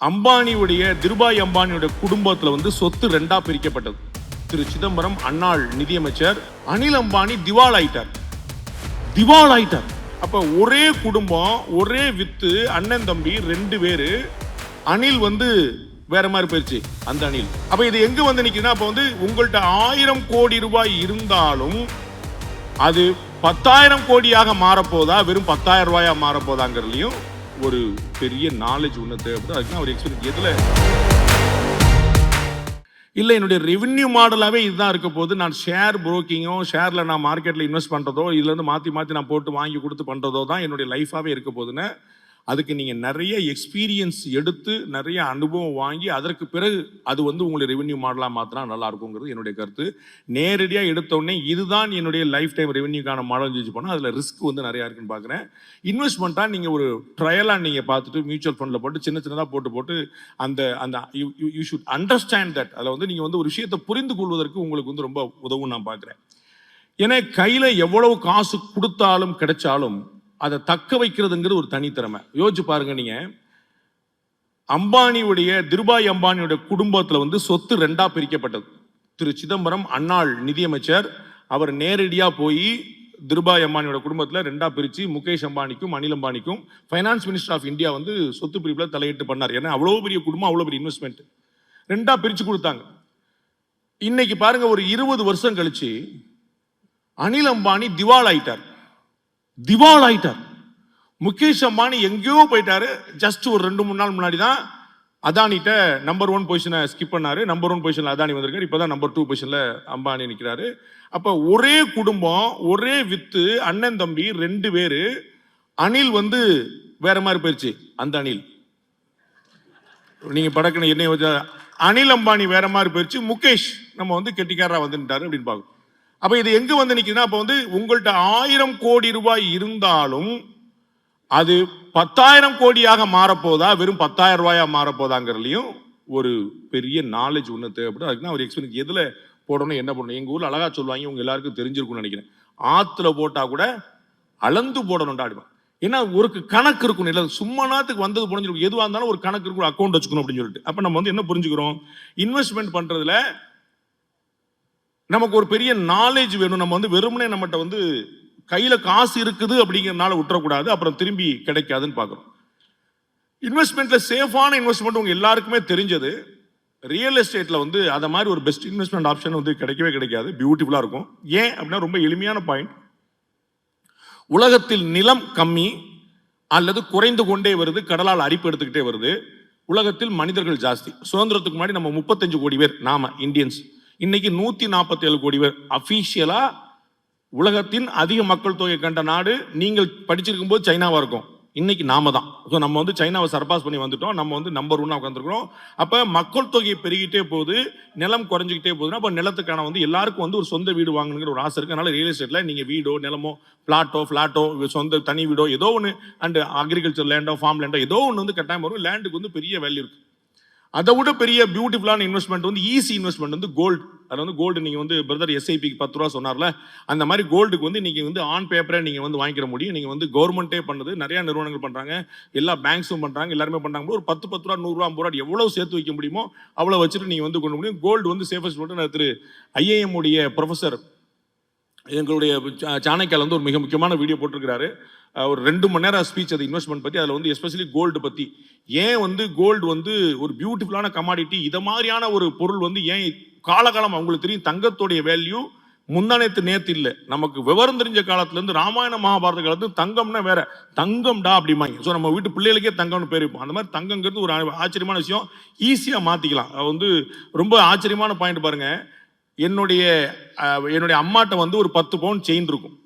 அம்பானியுடைய திருபாய் அம்பானியுடைய குடும்பத்துல வந்து சொத்து ரெண்டா பிரிக்கப்பட்டது. திரு சிதம்பரம் அன்னாள் நிதியமைச்சர், அனில் அம்பானி திவால் ஆயிட்டார். அப்ப ஒரே குடும்பம், ஒரே வித்து, அண்ணன் தம்பி ரெண்டு பேரு. அனில் வந்து வேற மாதிரி போயிருச்சு அந்த அனில். அப்ப இது எங்க வந்து நிக்குதுன்னா, அப்ப வந்து உங்கள்ட்ட 1000 கோடி ரூபாய் இருந்தாலும் அது 10,000 கோடியாக மாறப்போதா, வெறும் 10,000 ரூபாயா மாறப்போதாங்கிறதுலையும் ஒரு பெரிய நாலேஜ் ஒன்று தேவைப்படுது. அதுக்கு ஒரு எக்ஸ்பீரியன்ஸ் எதுல இல்லை, என்னுடைய ரெவென்யூ மாடலாகவே இதுதான் இருக்க போது. நான் ஷேர் புரோக்கிங்கோ, ஷேரில் நான் மார்க்கெட்டில் இன்வெஸ்ட் பண்ணுறதோ, இதுலேருந்து மாற்றி நான் போட்டு வாங்கி கொடுத்து பண்ணுறதோ தான் என்னுடைய லைஃபாகவே இருக்க போதுன்னு. அதுக்கு நீங்கள் நிறைய எக்ஸ்பீரியன்ஸ் எடுத்து, நிறைய அனுபவம் வாங்கி, அதற்கு பிறகு அது வந்து உங்களுடைய ரெவென்யூ மாடலாக மாற்றினா நல்லா இருக்குங்கிறது என்னுடைய கருத்து. நேரடியாக எடுத்தோடனே இதுதான் என்னுடைய லைஃப் டைம் ரெவென்யூக்கான மாடல் யூஸ் பண்ணால் அதில் ரிஸ்க் வந்து நிறையா இருக்குன்னு பார்க்குறேன். இன்வெஸ்ட்மெண்ட்டாக நீங்கள் ஒரு ட்ரையலாக நீங்கள் பார்த்துட்டு மியூச்சுவல் ஃபண்டில் போட்டு சின்னதாக போட்டு அந்த அந்த யூ ஷுட் அண்டர்ஸ்டாண்ட் தட். அதில் வந்து நீங்கள் வந்து ஒரு விஷயத்தை புரிந்து கொள்வதற்கு உங்களுக்கு வந்து ரொம்ப உதவும் நான் பார்க்குறேன். ஏன்னா கையில் எவ்வளவு காசு கொடுத்தாலும் கிடைச்சாலும் அதை தக்க வைக்கிறதுங்கிறது ஒரு தனித்திறமை. யோசிச்சு பாருங்க, நீங்க அம்பானியுடைய திருபாய் அம்பானியுடைய குடும்பத்துல வந்து சொத்து ரெண்டா பிரிக்கப்பட்டது. திரு சிதம்பரம் அன்னாள் நிதியமைச்சர், அவர் நேரடியா போய் திருபாய் அம்பானியோட குடும்பத்துல ரெண்டா பிரிச்சு முகேஷ் அம்பானிக்கும் அனில் அம்பானிக்கும் ஃபைனான்ஸ் மினிஸ்டர் ஆஃப் இந்தியா வந்து சொத்து பிரிப்புல தலையிட்டு பண்ணார். ஏன்னா அவ்வளவு பெரிய குடும்பம், அவ்வளவு பெரிய இன்வெஸ்ட்மெண்ட் ரெண்டா பிரிச்சு கொடுத்தாங்க. இன்னைக்கு பாருங்க, ஒரு 20 வருஷம் கழிச்சு அனில் அம்பானி திவால் ஆயிட்டார். முகேஷ் அம்பானி எங்கேயோ போயிட்டாரு. ஜஸ்ட் ஒரு 2-3 நாள் முன்னாடி தான் அதானிட்ட நம்பர் 1 பொசிஷனை ஸ்கிப் பண்ணாரு. நம்பர் 1 பொசிஷன்ல அதானி வந்திருக்காரு. இப்பதான் நம்பர் 2 பொசிஷன்ல அம்பானி நிற்கிறாரு. அப்ப ஒரே குடும்பம், ஒரே வித்து, அண்ணன் தம்பி ரெண்டு பேரு. அனில் வந்து வேற மாதிரி போயிருச்சு அந்த அனில். நீங்க படக்குன்னு என்ன, அனில் அம்பானி வேற மாதிரி போயிருச்சு, முகேஷ் நம்ம வந்து கெட்டிக்காரா வந்துட்டாரு அப்படின்னு பார்க்கணும். அப்ப இது எங்க வந்து நிக்குதுன்னா, அப்ப வந்து உங்கள்ட்ட 1000 கோடி ரூபாய் இருந்தாலும் அது 10,000 கோடியாக மாறப்போதா, வெறும் 10,000 ரூபாயா மாறப்போதாங்கிறதுலையும் ஒரு பெரிய நாலேஜ் ஒன்று தேவைப்படுது. அதுக்கு ஒரு எக்ஸ்பீரியன்ஸ் எதுல போடணும், என்ன பண்ணணும். எங்க ஊர்ல அழகா சொல்லுவாங்க, உங்க எல்லாருக்கும் தெரிஞ்சிருக்கும்னு நினைக்கிறேன், ஆத்துல போட்டா கூட அளந்து போடணும்டா. ஏன்னா ஒரு கணக்கு இருக்கணும். இல்லை சும்மா நாத்துக்கு வந்தது புரிஞ்சிருக்கும். எதுவாக இருந்தாலும் ஒரு கணக்கு இருக்கும், அக்கௌண்ட் வச்சுக்கணும் அப்படின்னு சொல்லிட்டு. அப்ப நம்ம வந்து என்ன புரிஞ்சுக்கிறோம், இன்வெஸ்ட்மெண்ட் பண்றதுல நமக்கு ஒரு பெரிய நாலேஜ் வேணும். நம்ம வந்து வெறுமனே நம்மகிட்ட வந்து கையில காசு இருக்குது அப்படிங்கிறதுனால விட்டுறக்கூடாது, அப்புறம் திரும்பி கிடைக்காதுன்னு பார்க்குறோம். இன்வெஸ்ட்மெண்ட்ல சேஃபான இன்வெஸ்ட்மெண்ட் உங்க எல்லாருக்குமே தெரிஞ்சது. ரியல் எஸ்டேட்ல வந்து அதை மாதிரி ஒரு பெஸ்ட் இன்வெஸ்ட்மெண்ட் ஆப்ஷன் வந்து கிடைக்கவே கிடைக்காது. பியூட்டிஃபுல்லா இருக்கும். ஏன் அப்படின்னா, ரொம்ப எளிமையான பாயிண்ட். உலகத்தில் நிலம் கம்மி அல்லது குறைந்து கொண்டே வருது, கடலால் அரிப்பு எடுத்துக்கிட்டே வருது. உலகத்தில் மனிதர்கள் ஜாஸ்தி. சுதந்திரத்துக்கு முன்னாடி நம்ம 35 கோடி பேர், நாம இந்தியன்ஸ். இன்னைக்கு 147 கோடி பேர். அபிஷியலா உலகத்தின் அதிக மக்கள் தொகை கண்ட நாடு நீங்கள் படிச்சிருக்கும் போது சைனாவா இருக்கும். இன்னைக்கு நாம தான். ஸோ நம்ம வந்து சைனாவை சர்பாஸ் பண்ணி வந்துட்டோம். நம்ம வந்து நம்பர் 1 உட்காந்துருக்கிறோம். அப்ப மக்கள் தொகை பெருகிட்டே போகுது, நிலம் குறைஞ்சிக்கிட்டே போகுதுன்னா, அப்ப நிலத்துக்கான வந்து எல்லாருக்கும் வந்து ஒரு சொந்த வீடு வாங்கணுங்கிற ஒரு ஆசை இருக்கு. அதனால ரியல் எஸ்டேட்ல நீங்க வீடோ, நிலமோ, பிளாட்டோ, சொந்த தனி வீடோ, ஏதோ ஒன்று, அண்ட் அக்ரிகல்ச்சர் லேண்டோ, ஃபார்ம் லேண்டோ, ஏதோ ஒன்று வந்து கட்டாயம் வரும். லேண்டுக்கு வந்து பெரிய வேல்யூ இருக்கு. அதை விட பெரிய பியூட்டிஃபுல்லான இன்வெஸ்ட்மெண்ட் வந்து ஈஸி இன்வெஸ்ட்மெண்ட் வந்து கோல்டு. அது வந்து கோல்டு நீங்க வந்து பிரதர் எஸ்ஐபிக்கு 10 ரூபா சொன்னார்ல, அந்த மாதிரி கோல்டுக்கு வந்து நீங்க வந்து ஆன் பேப்பரே நீங்க வந்து வாங்கிக்கிற முடியும். நீங்க வந்து கவர்மெண்டே பண்ணுது, நிறைய நிறுவனங்கள் பண்றாங்க, எல்லா பேங்க்ஸும் பண்றாங்க, எல்லாருமே பண்றாங்க. ஒரு 10 ரூபா 100 ரூபா 50 ரூபா எவ்வளவு சேர்த்து வைக்க முடியுமோ அவ்வளவு வச்சுட்டு நீங்க வந்து கொண்டு முடியும். கோல்டு வந்து சேஃபஸ்ட் மட்டும். திரு ஐஏஎம் உடைய ப்ரொஃபசர் எங்களுடைய சாணக்கியால வந்து ஒரு மிக முக்கியமான வீடியோ போட்டிருக்கிறாரு. ஒரு 2 மணி நேரம் ஸ்பீச் அது இன்வெஸ்ட்மெண்ட் பத்தி. அதில் வந்து எஸ்பெஷலி கோல்டு பத்தி, ஏன் வந்து கோல்டு வந்து ஒரு பியூட்டிஃபுல்லான கமாடிட்டி, இதை மாதிரியான ஒரு பொருள் வந்து ஏன் காலகாலம் அவங்களுக்கு தெரியும். தங்கத்துடைய வேல்யூ நேத்து இல்லை, நமக்கு விவரம் தெரிஞ்ச காலத்துல இருந்து ராமாயண மகாபாரத காலத்துல தங்கம்னா வேற, தங்கம்டா அப்படிமாங்க. ஸோ நம்ம வீட்டு பிள்ளைகளுக்கே தங்கம்னு பேர் வைப்போம். அந்த மாதிரி தங்கங்கிறது ஒரு ஆச்சரியமான விஷயம், ஈஸியா மாத்திக்கலாம். வந்து ரொம்ப ஆச்சரியமான பாயிண்ட் பாருங்க. என்னுடைய அம்மாட்ட வந்து ஒரு 10 பவுன் செயின் இருக்கும்.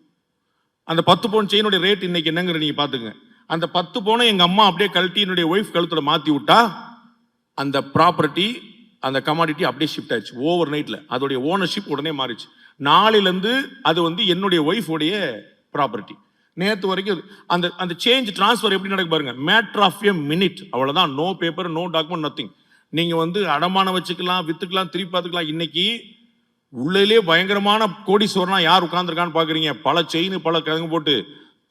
அந்த 10 பவுன் செயினுடைய ரேட் இன்னைக்கு என்னங்கிற நீங்க பாத்துங்க. அந்த 10 பவுனை எங்க அம்மா அப்படியே கழட்டி என்னுடைய ஒய்ஃப் கழுத்துல மாத்தி விட்டா, அந்த ப்ராப்பர்ட்டி, அந்த கமாடிட்டி அப்படியே ஷிஃப்ட் ஆயிடுச்சு ஓவர் நைட்ல. அதோடைய ஓனர்ஷிப் உடனே மாறிச்சு. நாளில இருந்து அது வந்து என்னுடைய ஒய்ஃபோடைய ப்ராப்பர்ட்டி. நேற்று வரைக்கும் அந்த சேஞ்ச் டிரான்ஸ்ஃபர் எப்படி நடக்கு பாருங்க. மேட்டர் ஆஃப் எ மினிட், அவ்வளவுதான். No paper, no document, nothing. நீங்க வந்து அடமானம் வச்சுக்கலாம், வித்துக்கலாம், திருப்பி பார்த்துக்கலாம். இன்னைக்கு உள்ளே பயங்கரமான கோடீஸ்வரனா யார் உட்கார்ந்துருக்கான்னு பாக்குறீங்க. பல செயின், பல கிழங்கு போட்டு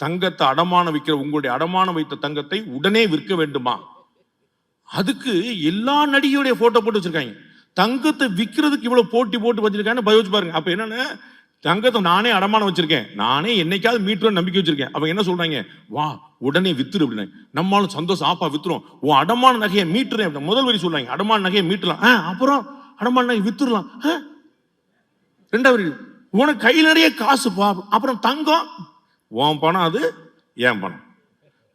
தங்கத்தை அடமானம் விற்கிற உங்களுடைய அடமானம் வைத்த தங்கத்தை உடனே விற்க வேண்டுமா? அதுக்கு எல்லா நடிகையுடைய போட்டோ போட்டு வச்சிருக்காங்க. தங்கத்தை விற்கிறதுக்கு இவ்வளவு போட்டி போட்டு வச்சிருக்காங்க யோசிச்சு பாருங்க. அப்ப என்னன்னா தங்கத்தை நானே அடமானம் வச்சிருக்கேன், நானே என்னைக்காவது மீட்டுற நம்பிக்கை வச்சிருக்கேன். அவங்க என்ன சொல்றாங்க, வா உடனே வித்துரு அப்படின்னு. நம்மளும் சந்தோஷம், ஆப்பா வித்துரும், உன் அடமான நகையை மீட்டுறேன். முதல் வரி சொல்றாங்க அடமான நகையை மீட்டலாம், அப்புறம் அடமான நகை வித்துடலாம். ரெண்டாவது உனக்கு கையில் நிறைய காசு பா, அப்புறம் தங்கம் உன் பணம், அது ஏன் பணம்,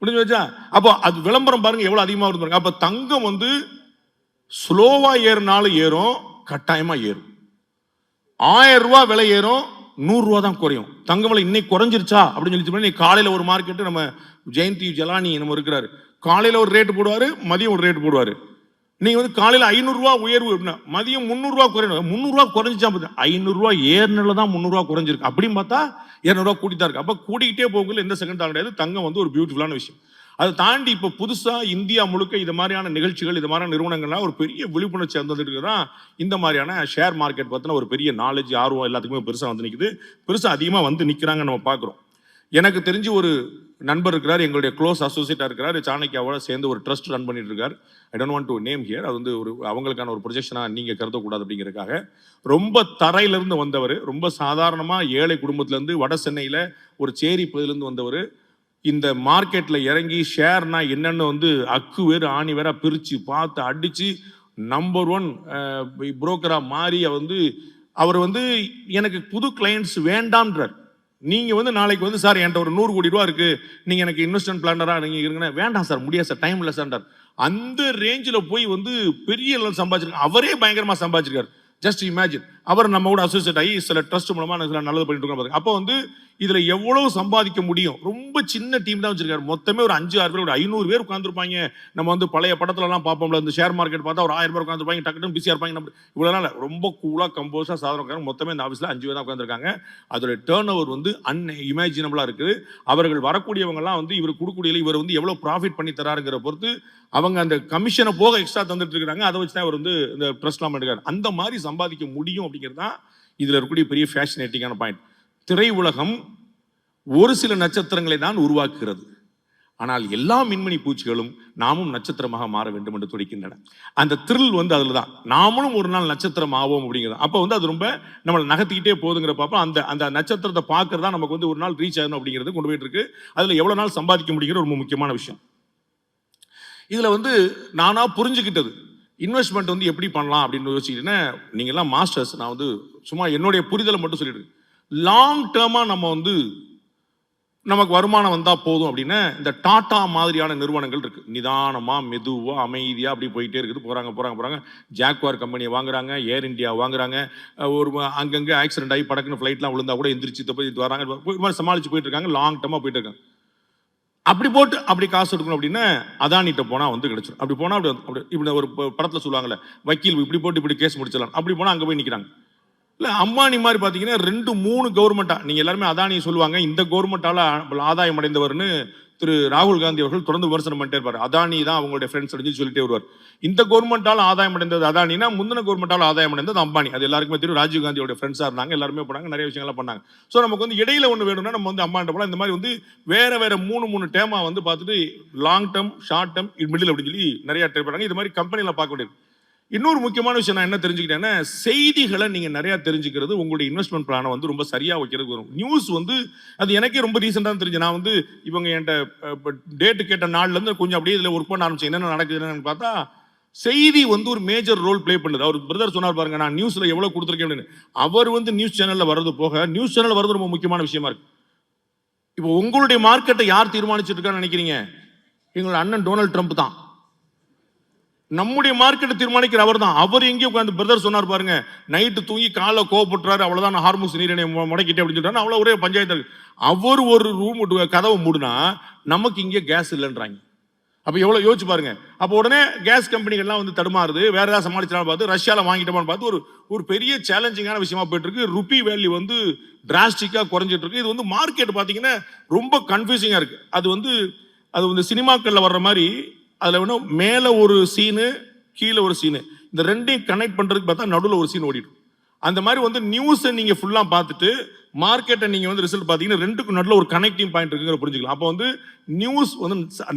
புரிஞ்சு வச்சா? அப்போ அது விளம்பரம் பாருங்க எவ்வளவு அதிகமா இருந்து பாருங்க. அப்ப தங்கம் வந்து ஸ்லோவா ஏறினாலும் ஏறும், கட்டாயமா ஏறும். 1000 ரூபாய் விலை ஏறும், 100 ரூபா தான் குறையும். தங்க விலை இன்னைக்கு குறைஞ்சிருச்சா அப்படின்னு சொல்லி காலையில ஒரு மார்க்கெட்டு நம்ம ஜெயந்தி ஜலானி நம்ம இருக்கிறாரு, காலையில ஒரு ரேட்டு போடுவாரு, மதியம் ஒரு ரேட்டு போடுவாரு. நீங்க வந்து காலையில 500 ரூபாய் உயர்வு, மதியம் 300 ரூபாய் குறையணும். 300 ரூபாய் குறைஞ்சிச்சா, 500 ரூபாய் ஏறினால தான் 300 ரூபாய் குறைஞ்சிருக்கு. அப்படின்னு பார்த்தா 200 ரூபாய் கூட்டிதான் இருக்கு. அப்ப கூட்டிகிட்டே போகல எந்த செகண்ட் கிடையாது. தங்கம் வந்து ஒரு பியூட்டிஃபுல்லான விஷயம். அதை தாண்டி இப்ப புதுசா இந்தியா முழுக்க இது மாதிரியான நிகழ்ச்சிகள், இது மாதிரியான நிறுவனங்கள்லாம் ஒரு பெரிய விழிப்புணர்ச்சி வந்துட்டு தான் இந்த மாதிரியான ஷேர் மார்க்கெட் பத்தின ஒரு பெரிய நாலேஜ், ஆர்வம் எல்லாத்துக்குமே பெருசா வந்து நிக்குது, பெருசா அதிகமா வந்து நிக்கிறாங்க நம்ம பாக்குறோம். எனக்கு தெரிஞ்சு ஒரு நண்பர் இருக்கிறார், எங்களுடைய க்ளோஸ் அசோசியேட்டா இருக்கிறார், சாணக்கியாவோட சேர்ந்து ஒரு ட்ரஸ்ட் ரன் பண்ணிட்டு இருக்காரு. I don't want to name here. அது வந்து ஒரு அவங்களுக்கான ஒரு ப்ரொஜெக்ஷனா நீங்க கருதக்கூடாது அப்படிங்கிறதுக்காக. ரொம்ப தரையிலிருந்து வந்தவர், ரொம்ப சாதாரணமா ஏழை குடும்பத்துல இருந்து வட சென்னையில ஒரு சேரி பகுதியிலிருந்து வந்தவர். இந்த மார்க்கெட்ல இறங்கி ஷேர்னா என்னன்னு வந்து அக்கு வேறு ஆணி வேற பிரிச்சு பார்த்து அடிச்சு நம்பர் 1 புரோக்கரா மாறி வந்து அவர் வந்து எனக்கு புது கிளையன்ட்ஸ் வேண்டாம்ன்றார். நீங்க வந்து நாளைக்கு வந்து சார் என்கிட்ட ஒரு 100 கோடி ரூபா இருக்கு, நீங்க எனக்கு இன்வெஸ்ட்மெண்ட் பிளானரா நீங்க இருங்கன்னா, வேண்டாம் சார் முடியாது சார், டைம் இல்லை சார். அந்த ரேஞ்சில் போய் வந்து பெரிய லெவல் சம்பாதிச்சிருக்காரு. அவரே பயங்கரமா சம்பாதிச்சிருக்காரு. Just imagine. அவர் நம்ம கூட அசோசியேட் ஆகி சில ட்ரஸ்ட் மூலமா நல்லது பண்ணிட்டு இருக்கோம். அப்போ வந்து இதுல எவ்வளவு சம்பாதிக்க முடியும். ரொம்ப சின்ன டீம் தான் வச்சிருக்காரு. மொத்தமே ஒரு 5-6 பேர், ஒரு 500 பேர் உட்காந்துருப்பாங்க. நம்ம வந்து பழைய படத்துல எல்லாம் பார்ப்போம்ல, இந்த ஷேர் மார்க்கெட் பார்த்தா ஒரு 1000 பேர் உட்காந்துருப்பாங்க, டக்குனு பிஸியா இருப்பாங்க. நம்ம இவ்வளவு ரொம்ப கூலா கம்போஸா சாதாரண மொத்தமே இந்த ஆஃபீஸ்ல 5 பேர் தான் உட்காந்துருக்காங்க. அதோட டேர்ன் ஓவர் வந்து அன்இமேஜினபிளா இருக்கு. அவர்கள் வரக்கூடியவங்க எல்லாம் வந்து இவர் கொடுக்கக்கூடிய இவர் வந்து எவ்வளவு ப்ராஃபிட் பண்ணி தராருங்கிற பொறுத்து அவங்க அந்த கமிஷனை போக எக்ஸ்ட்ரா தந்துட்டு இருக்காங்க. அதை வச்சு தான் அவர் வந்து இந்த ட்ரஸ்ட்லாம் எடுக்காரு. அந்த மாதிரி சம்பாதிக்க முடியும் அப்படிங்கிறது தான் இதுல இருக்கக்கூடிய பெரிய ஃபேஷனேட்டிங்கான பாயிண்ட். திரை உலகம் ஒரு சில நட்சத்திரங்களை தான் உருவாக்குகிறது, ஆனால் எல்லா மின்மணி பூச்சிகளும் நாமும் நட்சத்திரமாக மாற வேண்டும் என்று துடிக்கின்றன. அந்த த்ரில் வந்து அதுல தான், நாமளும் ஒரு நாள் நட்சத்திரம் ஆவோம் அப்படிங்கிறது. அப்போ வந்து அது ரொம்ப நம்மளை நகர்த்திக்கிட்டே போகுதுங்கிற பார்ப்போம். அந்த அந்த நட்சத்திரத்தை பார்க்கறதா நமக்கு வந்து ஒரு நாள் ரீச் ஆகணும் அப்படிங்கிறது கொண்டு போயிட்டு இருக்கு. அதுல எவ்வளவு நாள் சம்பாதிக்க முடியுங்கிற ரொம்ப முக்கியமான விஷயம். இதுல வந்து நானா புரிஞ்சுக்கிட்டது இன்வெஸ்ட்மெண்ட் வந்து எப்படி பண்ணலாம் அப்படின்னு யோசிச்சுக்கிட்டேன்னா, நீங்க எல்லாம் மாஸ்டர்ஸ், நான் வந்து சும்மா என்னுடைய புரிதலை மட்டும் சொல்லிட்டு, லாங் டேர்மா நம்ம வந்து நமக்கு வருமானம் வந்தா போதும் அப்படின்னு இந்த டாடா மாதிரியான நிறுவனங்கள் இருக்கு. நிதானமா மெதுவா அமைதியா அப்படி போயிட்டே இருக்குது. போறாங்க ஜாக்வார் கம்பெனியை வாங்குறாங்க, ஏர் இந்தியா வாங்குறாங்க. ஒரு அங்கங்க ஆக்சிடென்ட் ஆகி படக்குன்னு ஃபிளைட்லாம் விழுந்தா கூட எந்திரிச்சு போய் வராங்க, சமாளிச்சு போயிட்டு இருக்காங்க. லாங் டேர்மா போயிட்டு இருக்காங்க. அப்படி போட்டு அப்படி காசு எடுக்கணும் அப்படின்னா அதானிட்ட போனா வந்து கிடைச்சிடும். அப்படி போனா அப்படி இப்படி ஒரு படத்துல சொல்லுவாங்கல்ல, வக்கீல் இப்படி போட்டு இப்படி கேஸ் முடிச்சிடலாம், அப்படி போனா அங்க போய் நிக்கிறாங்க. இல்ல அம்பானி மாதிரி பாத்தீங்கன்னா 2-3 கவர்மெண்டா, நீங்க எல்லாருமே அதானி சொல்லுவாங்க, இந்த கவர்மெண்டால ஆதாயம் அடைந்தவர்னு திரு ராகுல் காந்தி அவர்கள் தொடர்ந்து விமர்சனம் பண்ணிட்டே இருப்பாரு. அதானி தான் அவங்களுடைய ஃப்ரெண்ட்ஸ் அப்படின்னு சொல்லிட்டே வருவார். இந்த கவர்மெண்டால ஆதாயம் அடைந்தது அதானினா, முந்தின கவர்மெண்டால ஆதாயம் அடைந்தது அம்பானி. அது எல்லாருக்குமே தெரியும். ராஜீவ் காந்தியோட ஃப்ரெண்ட்ஸா இருந்தாங்க, எல்லாருமே போனாங்க, நிறைய விஷயங்கள்லாம் பண்ணாங்க. ஸோ நமக்கு வந்து இடையில ஒன்று வேணும்னா நம்ம வந்து அம்மாண்ட போல இந்த மாதிரி வந்து வேற 3 டேமா வந்து பார்த்துட்டு long term, short term, middle அப்படின்னு சொல்லி நிறைய ட்ரை பண்ணாங்க. இது மாதிரி கம்பெனியில் பார்க்க வேண்டியது. இன்னொரு முக்கியமான விஷயம் நான் என்ன தெரிஞ்சுக்கிட்டேன்னா, செய்திகளை நீங்க நிறைய தெரிஞ்சுக்கிறது உங்களுடைய இன்வெஸ்ட்மெண்ட் பிளானை வந்து ரொம்ப சரியா வைக்கிறது வரும். நியூஸ் வந்து அது எனக்கே ரொம்ப ரீசெண்டாக தெரிஞ்சு, நான் வந்து இவங்க என்கிட்ட டேட்டு கேட்ட நாள்ல இருந்து கொஞ்சம் அப்படியே இதில் ஒர்க் பண்ண ஆரம்பிச்சேன். என்னென்ன நடக்குதுன்னு பார்த்தா செய்தி வந்து ஒரு மேஜர் ரோல் பிளே பண்ணுது. அவர் பிரதர் சொன்னார் பாருங்க, நான் நியூஸ்ல எவ்வளவு கொடுத்துருக்கேன் அப்படின்னு. அவர் வந்து நியூஸ் சேனல்ல வர்றது போக, நியூஸ் சேனல் வர்றது ரொம்ப முக்கியமான விஷயமா இருக்கு. இப்போ உங்களுடைய மார்க்கெட்டை யார் தீர்மானிச்சுட்டு இருக்கான்னு நினைக்கிறீங்க? எங்களோட அண்ணன் டொனால்ட் ட்ரம்ப் தான். நம்முடைய மார்க்கெட்டை தீர்மானிக்கிற அவர் தான். அவர் எங்கேயும் உட்காந்து பிரதர் சொன்னார் பாருங்க, நைட்டு தூங்கி காலை கோவப்பட்டுறாரு, அவ்வளவுதான் ஹார்மோஸ் நீரினை முடக்கிட்டே அப்படின்னு சொல்றாரு. அவ்வளவு ஒரே பஞ்சாயத்து இருக்கு. அவர் ஒரு ரூம் கதவை மூடுனா நமக்கு இங்கே கேஸ் இல்லைன்றாங்க. அப்ப எவ்வளவு யோசிச்சு பாருங்க. அப்ப உடனே கேஸ் கம்பெனிகள்லாம் வந்து தடுமாறுது. வேற ஏதாவது சமாளிச்சாலும் பார்த்து ரஷ்யால வாங்கிட்டோமான்னு பார்த்து ஒரு பெரிய சேலஞ்சிங்கான விஷயமா போயிட்டு இருக்கு. ருபி வேல்யூ வந்து டிராஸ்டிக்கா குறைஞ்சிட்டு இருக்கு. இது வந்து மார்க்கெட் பாத்தீங்கன்னா ரொம்ப கன்ஃபியூசிங்கா இருக்கு. அது வந்து சினிமாக்கள்ல வர்ற மாதிரி அதுல வேணும் மேல ஒரு சீனு, கீழே ஒரு சீனு, இந்த ரெண்டையும் கனெக்ட் பண்றதுக்கு பார்த்தா நடுவில் ஒரு சீன் ஓடிடும். அந்த மாதிரி வந்து நியூஸை நீங்க ஃபுல்லா பார்த்துட்டு மார்க்கெட்டை நீங்க வந்து ரிசல்ட் பார்த்தீங்கன்னா ரெண்டுக்கும் நடுவில் ஒரு கனெக்டிங் பாயிண்ட் இருக்குங்கிற புரிஞ்சுக்கலாம். அப்போ வந்து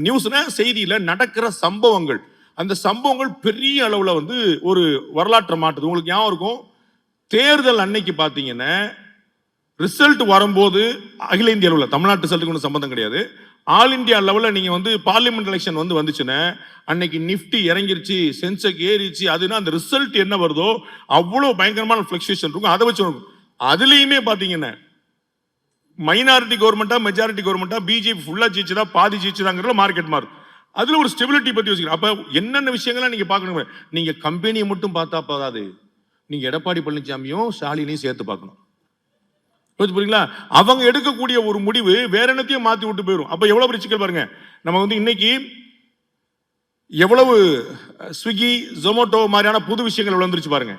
நியூஸ்னா செய்தியில நடக்கிற சம்பவங்கள், அந்த சம்பவங்கள் பெரிய அளவுல வந்து ஒரு வரலாற்றை மாற்றுது. உங்களுக்கு ஞாபகம் இருக்கும், தேர்தல் அன்னைக்கு பாத்தீங்கன்னா ரிசல்ட் வரும்போது அகில இந்திய அளவில், தமிழ்நாட்டு ரிசல்ட்டுக்கு ஒன்றும் சம்பந்தம் கிடையாது, ஆல் இந்தியா லெவலில் நீங்கள் வந்து பார்லிமெண்ட் எலெக்ஷன் வந்துச்சுன்னா அன்னைக்கு நிஃப்டி இறங்கிருச்சு, சென்செக்ஸ் ஏறிச்சு. அதுனா அந்த ரிசல்ட் என்ன வருதோ அவ்வளோ பயங்கரமான ஃபிளக்சுவேஷன் இருக்கும். அதை வச்சு அதுலேயுமே பார்த்தீங்கன்னா மைனாரிட்டி கவர்மெண்ட்டா மெஜாரிட்டி கவர்மெண்ட்டா, பிஜேபி ஃபுல்லாக ஜெயிச்சதா பாதி ஜெயிச்சதாங்கிறத மார்க்கெட் மாறும். அதில் ஒரு ஸ்டெபிலிட்டி பற்றி யோசிக்கிறோம். அப்போ என்னென்ன விஷயங்கள்லாம் நீங்கள் பார்க்கணும். நீங்கள் கம்பெனியை மட்டும் பார்த்தா போதாது, நீங்கள் எடப்பாடி பழனிசாமியும் ஸ்டாலினையும் சேர்த்து பார்க்கணும். புரியுங்களா? அவங்க எடுக்கக்கூடிய ஒரு முடிவு வேற என்னத்தையும் மாத்தி விட்டு போயிடும். அப்ப எவ்வளவு பெரிய சிக்கல் பாருங்க. நம்ம வந்து இன்னைக்கு எவ்வளவு ஸ்விக்கி, ஜொமேட்டோ மாதிரியான புது விஷயங்கள் வந்துருச்சு பாருங்க.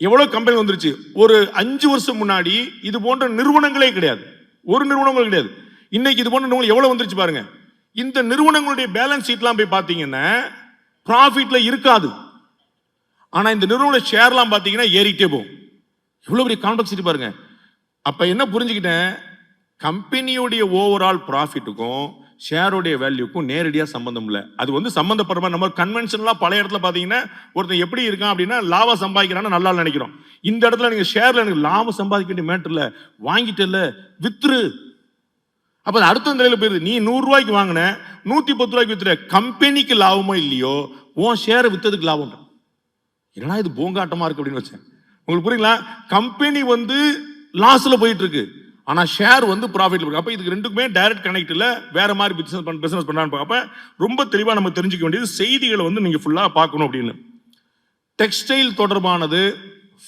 எவ்வளவு கம்பெனி வந்துருச்சு. ஒரு 5 வருஷம் முன்னாடி இது போன்ற நிறுவனங்களே கிடையாது, ஒரு நிறுவனங்களும் கிடையாது. இன்னைக்கு இது போன்ற நிறுவனம் எவ்வளவு வந்துருச்சு பாருங்க. இந்த நிறுவனங்களுடைய பேலன்ஸ் ஷீட்லாம் போய் பாத்தீங்கன்னா ப்ராஃபிட்ல இருக்காது. ஆனா இந்த நிறுவன ஷேர்லாம் பாத்தீங்கன்னா ஏறிட்டே போகும். எவ்வளவு பெரிய காம்ப்ளெக்சிட்டி பாருங்க. அப்ப என்ன புரிஞ்சுக்கிட்டேன், கம்பெனியுடைய ஓவரால் ப்ராஃபிட்டுக்கும் ஷேருடைய வேல்யூக்கும் நேரடியாக சம்பந்தம் இல்லை. அது வந்து சம்பந்தப்படுற நம்ம கன்வென்ஷனலாக பழைய இடத்துல பார்த்தீங்கன்னா ஒருத்தன் எப்படி இருக்கான் அப்படின்னா லாபம் சம்பாதிக்கிறான்னு நல்லா நினைக்கிறோம். இந்த இடத்துல நீங்கள் ஷேரில் எனக்கு லாபம் சம்பாதிக்க வேண்டிய மேட்டர்ல வாங்கிட்டல வித்துரு. அப்போ அது அடுத்த நிலையில் போயிருது. நீ 100 ரூபாய்க்கு வாங்கின 110 ரூபாய்க்கு வித்துற, கம்பெனிக்கு லாபமோ இல்லையோ உன் ஷேரை வித்ததுக்கு லாபம். என்னன்னா இது போங்காட்டமா இருக்கு அப்படின்னு வச்சேன். உங்களுக்கு புரியுங்களா? கம்பெனி வந்து லாஸ்ல போயிட்டு இருக்கு, ஆனா ஷேர் வந்து ப்ராஃபிட்ல இருக்கு. அப்ப இதுக்கு ரெண்டுக்குமே டைரக்ட் கனெக்ட் இல்ல, வேற மாதிரி பிசினஸ் பண்றாங்க. அப்ப ரொம்ப தெளிவா நம்ம தெரிஞ்சுக்க வேண்டியது செய்திகளை வந்து நீங்க ஃபுல்லா பார்க்கணும் அப்படின்னு. டெக்ஸ்டைல் தொடர்பானது,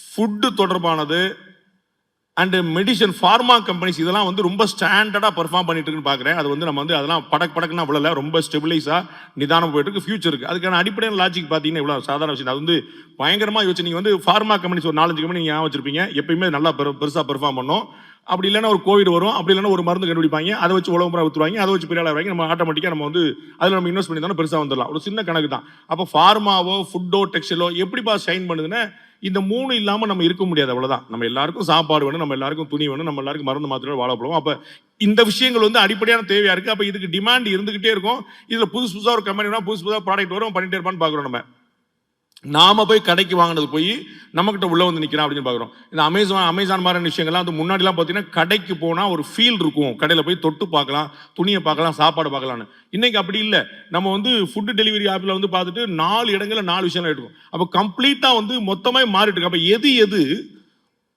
ஃபுட்டு தொடர்பானது அண்ட் மெடிசன், ஃபார்மா கம்பெனிஸ் இதெல்லாம் வந்து ரொம்ப ஸ்டாண்டர்டா பெர்ஃபார்ம் பண்ணிட்டு இருக்குன்னு பாக்குறேன். அது வந்து நம்ம வந்து அதெல்லாம் படக்குன்னா அவ்வளோ ரொம்ப ஸ்டெபிலைஸா நிதானம் போயிட்டு இருக்கு, ஃபியூச்சர் இருக்கு. அதுக்கான அடிப்படையான லாஜிக் பார்த்தீங்கன்னா இவ்வளவு சாதாரண விஷயம். அது வந்து பயங்கரமா யோசிச்சு நீங்க வந்து ஃபார்மா கம்பெனிஸ் ஒரு 4-5 கம்பெனி நீங்க வச்சிருப்பீங்க, எப்பயுமே நல்லா பெருசா பெர்ஃபார்ம் பண்ணும். அப்படி இல்லைன்னா ஒரு கோவிட் வரும், அப்படி இல்லைன்னா ஒரு மருந்து கண்டுபிடிப்பாங்க, அதை வச்சு உலகம் பூரா வித்துருவாங்க, அதை வச்சு பெரிய ஆளா வாங்கி நம்ம ஆட்டோமேட்டிக்கா நம்ம வந்து அதில் நம்ம இன்வெஸ்ட் பண்ணி தானே பெருசா வந்துடலாம். ஒரு சின்ன கணக்கு தான். அப்போ ஃபார்மாவோ ஃபுட்டோ டெக்ஸ்டைலோ எப்படிப்பா ஷைன் பண்ணுதுன்னா இந்த 3 இல்லாம நம்ம இருக்க முடியாது. அவ்வளவுதான். நம்ம எல்லாருக்கும் சாப்பாடு வேணும், நம்ம எல்லாருக்கும் துணி வேணும், நம்ம எல்லாருக்கும் மருந்து மாத்திரை வாழப்படும். அப்ப இந்த விஷயங்கள் வந்து அடிப்படையான தேவையா இருக்கு. அப்ப இதுக்கு டிமாண்ட் இருந்துகிட்டே இருக்கும். இதுல புதுசா ஒரு கம்பெனி வேணும், புதுசா ப்ராடக்ட் வரும், பண்ணிட்டே இருப்பான்னு பாக்குறோம். நாம போய் கடைக்கு வாங்கினது போய் நம்ம கிட்ட உள்ள வந்து நிக்கிறான் அப்படின்னு பாக்குறோம். இந்த அமேசான் மாதிரி விஷயங்கள்லாம் வந்து முன்னாடி எல்லாம் பாத்தீங்கன்னா கடைக்கு போனா ஒரு ஃபீல் இருக்கும், கடையில போய் தொட்டு பார்க்கலாம், துணியை பார்க்கலாம், சாப்பாடு பார்க்கலாம்னு. இன்னைக்கு அப்படி இல்லை. நம்ம வந்து ஃபுட் டெலிவரி ஆப்ல வந்து பார்த்துட்டு 4 இடங்கள்ல 4 விஷயம் எடுக்கும். அப்ப கம்ப்ளீட்டா வந்து மொத்தமா மாறிட்டு இருக்கு. அப்ப எது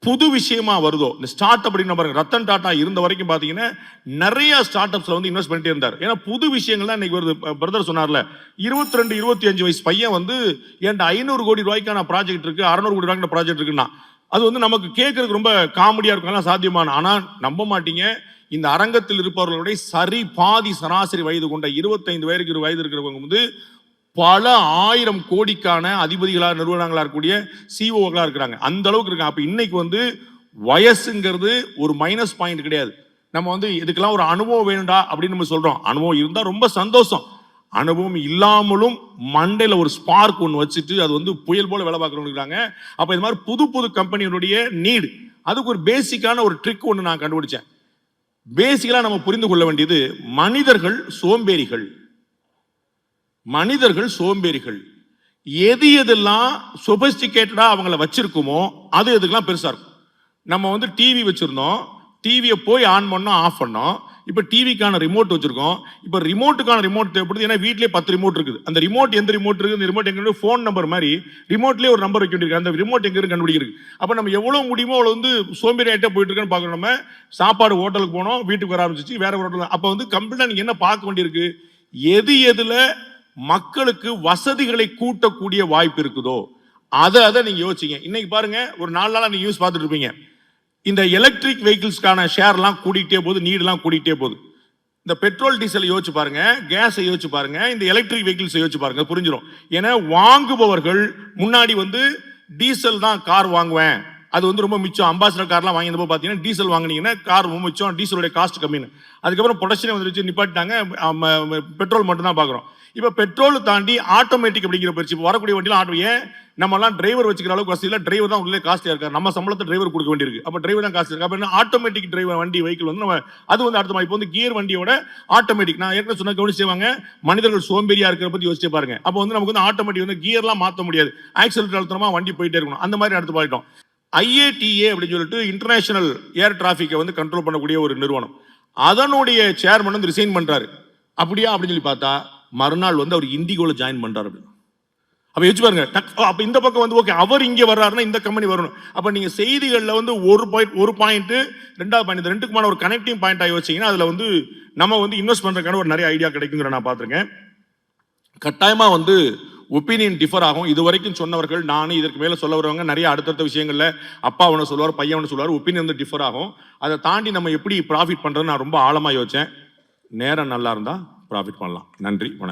புது விஷயமா வருதோ, இந்த ஸ்டார்ட் அப் அப்படின்னு பாருங்க, ரத்தன் டாடா இருந்த வரைக்கும் பாத்தீங்கன்னா நிறைய ஸ்டார்ட் அப்ஸ்ல வந்து இன்வெஸ்ட் பண்ணிட்டே இருந்தார். ஏன்னா புது விஷயங்கள் தான் இன்னைக்கு வருது. பிரதர் சொன்னார்ல, 22-25 வயசு பையன் வந்து என்கிட்ட 500 கோடி ரூபாய்க்கான ப்ராஜெக்ட் இருக்கு, 600 கோடி ரூபாய்க்கான ப்ராஜெக்ட் இருக்குன்னா அது வந்து நமக்கு கேட்கறதுக்கு ரொம்ப காமெடியா இருக்கும், சாத்தியமான. ஆனா நம்ப மாட்டீங்க, இந்த அரங்கத்தில் இருப்பவர்களுடைய சரி பாதி சராசரி வயது கொண்ட 25 வயது இருக்கிறவங்க வந்து பல 1000 கோடிக்கான அதிபதிகளாக நிறுவனங்களா இருக்கக்கூடிய சிஓங்களா இருக்கிறாங்க. அந்த அளவுக்கு இருக்காங்க. அப்ப இன்னைக்கு வந்து வயசுங்கிறது ஒரு மைனஸ் பாயிண்ட் கிடையாது. நம்ம வந்து இதுக்கெல்லாம் ஒரு அனுபவம் வேணும்டா அப்படின்னு நம்ம சொல்றோம். அனுபவம் இருந்தா ரொம்ப சந்தோஷம். அனுபவம் இல்லாமலும் மண்டையில ஒரு ஸ்பார்க் ஒன்று வச்சுட்டு அது வந்து புயல் போல வேலை பார்க்கறவங்க இருக்காங்க. அப்ப இது மாதிரி புது கம்பெனியுடைய நீடு, அதுக்கு ஒரு பேசிக்கான ஒரு ட்ரிக் ஒன்று நான் கண்டுபிடிச்சேன். பேசிக்கலா நம்ம புரிந்து கொள்ள வேண்டியது, மனிதர்கள் சோம்பேறிகள். எதெல்லாம் சொபிஸ்டிகேட்டடா அவங்கள வச்சிருக்குமோ அது எதுக்கெல்லாம் பெருசா இருக்கும். நம்ம வந்து டிவி வச்சிருந்தோம், டிவியை போய் ஆன் பண்ணோம், ஆஃப் பண்ணோம். இப்ப டிவிக்கான ரிமோட் வச்சிருக்கோம். இப்ப ரிமோட்டுக்கான ரிமோட் தேவைப்படுது. ஏன்னா வீட்லயே 10 ரிமோட் இருக்குது. அந்த ரிமோட் எந்த ரிமோட் இருக்கு, இந்த ரிமோட் எங்க, ஃபோன் நம்பர் மாதிரி ரிமோட்லயே ஒரு நம்பர் வைக்க வேண்டியிருக்கு. அந்த ரிமோட் எங்க இருக்கு கண்டுபிடிக்கிறது. அப்ப நம்ம எவ்வளவு முடியுமோ அவ்வளவு வந்து சோம்பேறி ஆயிட்டே போயிட்டு இருக்கோம்னு பாக்குறோம். நம்ம சாப்பாடு ஹோட்டலுக்கு போனோம், வீட்டுக்கு வர ஆரம்பிச்சிச்சு, வேற ஒரு ஹோட்டல். அப்ப வந்து கம்ப்ளீட்டா நீங்க என்ன பார்க்க வேண்டியிருக்கு, எதுல மக்களுக்கு வசதிகளை கூட்டக்கூடிய வாய்ப்பு இருக்குதோ அதை நீங்க யோசிச்சீங்க. இன்னைக்கு பாருங்க, ஒரு 4 நாளா நீங்க நியூஸ் பார்த்துட்டு இருப்பீங்க, இந்த எலக்ட்ரிக் வெஹிக்கிள்ஸ்க்கான ஷேர்லாம் கூடிட்டே போகுது, நீடெல்லாம் கூடிட்டே போகுது. இந்த பெட்ரோல் டீசல் யோசிச்சு பாருங்க, கேஸை யோசிச்சு பாருங்க, இந்த எலக்ட்ரிக் வெஹிக்கிள்ஸ் யோசிச்சு பாருங்க, புரிஞ்சிடும். ஏன்னா வாங்குபவர்கள் முன்னாடி வந்து டீசல் தான் கார் வாங்குவேன், அது வந்து ரொம்ப மிச்சம். அம்பாசிடர் கார்லாம் வாங்கினப்போ பார்த்தீங்கன்னா டீசல் வாங்கினீங்கன்னா கார் ரொம்ப மிச்சம், டீசலுடைய காஸ்ட் கம்மின்னு. அதுக்கப்புறம் ப்ரொடக்ஷனே வந்துருச்சு, நிப்பாட்டிட்டாங்க. பெட்ரோல் மட்டும் தான் பார்க்குறோம். இப்போ பெட்ரோல் தாண்டி ஆட்டோமேட்டிக் அப்படிங்கிற பயிற்சி இப்போ வரக்கூடிய வண்டியில் ஏன் நம்மலாம் டிரைவர் வச்சுக்கிற அளவுக்கு வசதி இல்லை, டிரைவர் தான் உள்ளே காஸ்ட்லியாக இருக்காரு. நம்ம சம்பளத்தை டிரைவர் கொடுக்க வேண்டியிருக்கு. அப்போ டிரைவர் தான் காஸ்ட்லி இருக்கு. அப்போ ஆட்டோமேட்டிக் டிரைவர் வண்டி வெஹிக்கிள் வந்து நம்ம அது வந்து அடுத்த இப்போ வந்து கியர் வண்டியோட ஆட்டோமேட்டிக். நான் ஏற்கனவே சொன்ன கவனிச்சு செய்வாங்க, மனிதர்கள் சோம்பேறியா இருக்கிற பத்தி யோசிச்சு பாருங்க. அப்போ வந்து நமக்கு வந்து ஆட்டோமேட்டிக் வந்து கியர்லாம் மாற்ற முடியாது, ஆக்சிலேட்டர் அழுத்தமா வண்டி போயிட்டே இருக்கணும். அந்த மாதிரி அடுத்து போயிட்டோம். IATA அப்படின்னு சொல்லிட்டு இன்டர்நேஷனல் ஏர் டிராபிக்கை வந்து கண்ட்ரோல் பண்ணக்கூடிய ஒரு நிறுவனம், அதனுடைய சேர்மன் வந்து ரிசைன் பண்றாரு. அப்படியா அப்படின்னு சொல்லி பார்த்தா மறுநாள் வந்து அவர் இண்டிகோல ஜாயின் பண்றாரு. அப்ப யோசிச்சு பாருங்க. அப்ப இந்த பக்கம் வந்து ஓகே அவர் இங்க வர்றாருன்னா இந்த கம்பெனி வரணும். அப்ப நீங்க செய்திகள்ல வந்து ஒரு பாயிண்ட் ரெண்டாவது பாயிண்ட் இந்த ரெண்டுக்குமான ஒரு கனெக்டிங் பாயிண்ட் ஆகி வச்சீங்கன்னா அதுல வந்து நம்ம வந்து இன்வெஸ்ட் பண்றதுக்கான ஒரு நிறைய ஐடியா கிடைக்குங்கிற நான் பார்த்திருக்கேன். கட்டாயமா வந்து ஒப்பீனியன் டிஃபர் ஆகும். இது வரைக்கும் சொன்னவர்கள், நானும் இதற்கு மேல சொல்ல வரவங்க நிறைய அடுத்தடுத்த விஷயங்கள்ல அப்பா அவனை சொல்லுவார், பையன் அவனை சொல்லுவார், ஒப்பீனியன் வந்து டிஃபர் ஆகும். அதை தாண்டி நம்ம எப்படி ப்ராஃபிட் பண்றதுன்னு நான் ரொம்ப ஆழமா யோசிச்சேன். நேரம் நல்லா இருந்தா ப்ராஃபிட் பண்ணலாம். நன்றி, வணக்கம்.